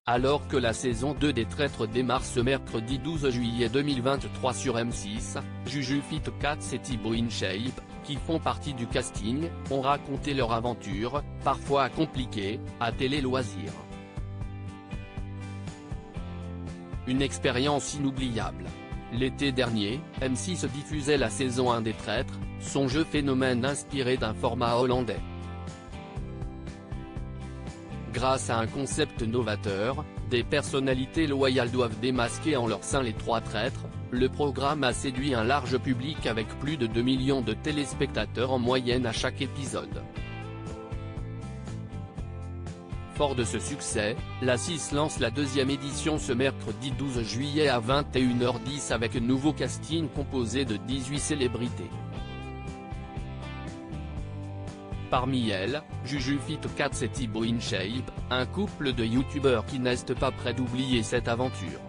Alors que la saison 2 des Traîtres démarre ce mercredi 12 juillet 2023 sur M6, Juju Fitcats et Thibaut InShape, qui font partie du casting, ont raconté leur aventure, parfois compliquée, à Télé Loisirs. Une expérience inoubliable. L'été dernier, M6 diffusait la saison 1 des Traîtres, son jeu phénomène inspiré d'un format hollandais. Grâce à un concept novateur, des personnalités loyales doivent démasquer en leur sein les trois traîtres. Le programme a séduit un large public avec plus de 2 millions de téléspectateurs en moyenne à chaque épisode. Fort de ce succès, la 6 lance la deuxième édition ce mercredi 12 juillet à 21h10 avec un nouveau casting composé de 18 célébrités. Parmi elles, Juju Fitcats et Thibaut InShape, un couple de youtubeurs qui n'est pas prêt d'oublier cette aventure.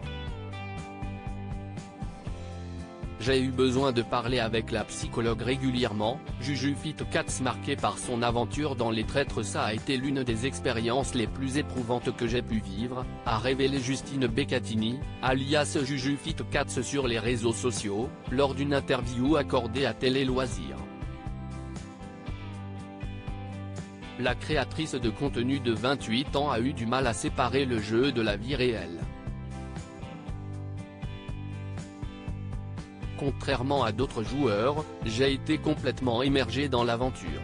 J'ai eu besoin de parler avec la psychologue régulièrement. Juju Fitcats, marqué par son aventure dans les Traîtres, ça a été l'une des expériences les plus éprouvantes que j'ai pu vivre, a révélé Justine Beccatini, alias Juju Fitcats sur les réseaux sociaux, lors d'une interview accordée à Télé Loisirs. La créatrice de contenu de 28 ans a eu du mal à séparer le jeu de la vie réelle. Contrairement à d'autres joueurs, j'ai été complètement immergé dans l'aventure.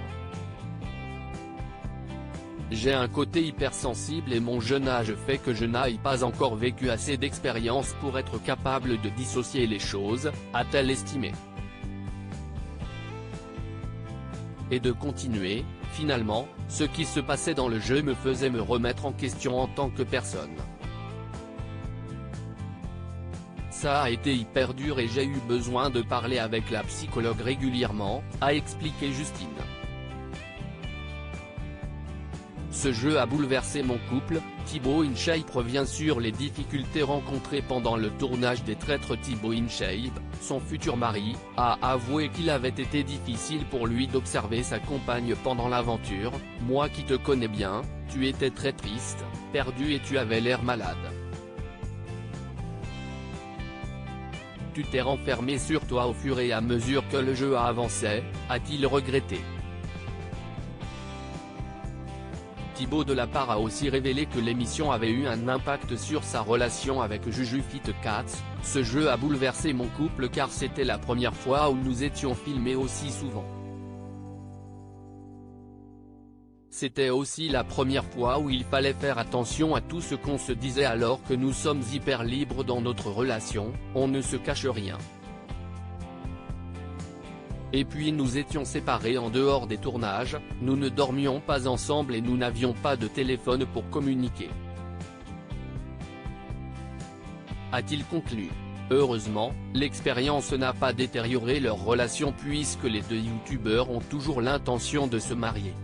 J'ai un côté hypersensible et mon jeune âge fait que je n'ai pas encore vécu assez d'expérience pour être capable de dissocier les choses, a-t-elle estimé. Et de continuer, finalement, ce qui se passait dans le jeu me faisait me remettre en question en tant que personne. Ça a été hyper dur et j'ai eu besoin de parler avec la psychologue régulièrement, a expliqué Justine. Ce jeu a bouleversé mon couple. Thibaut InShape revient sur les difficultés rencontrées pendant le tournage des Traîtres. Thibaut InShape, son futur mari, a avoué qu'il avait été difficile pour lui d'observer sa compagne pendant l'aventure. « Moi qui te connais bien, tu étais très triste, perdu et tu avais l'air malade. Tu t'es renfermé sur toi au fur et à mesure que le jeu a avancé », a-t-il regretté. Thibaut de la part a aussi révélé que l'émission avait eu un impact sur sa relation avec Juju Fitcats. « Ce jeu a bouleversé mon couple car c'était la première fois où nous étions filmés aussi souvent. C'était aussi la première fois où il fallait faire attention à tout ce qu'on se disait alors que nous sommes hyper libres dans notre relation, on ne se cache rien. Et puis nous étions séparés en dehors des tournages, nous ne dormions pas ensemble et nous n'avions pas de téléphone pour communiquer. » a-t-il conclu. Heureusement, l'expérience n'a pas détérioré leur relation puisque les deux youtubeurs ont toujours l'intention de se marier.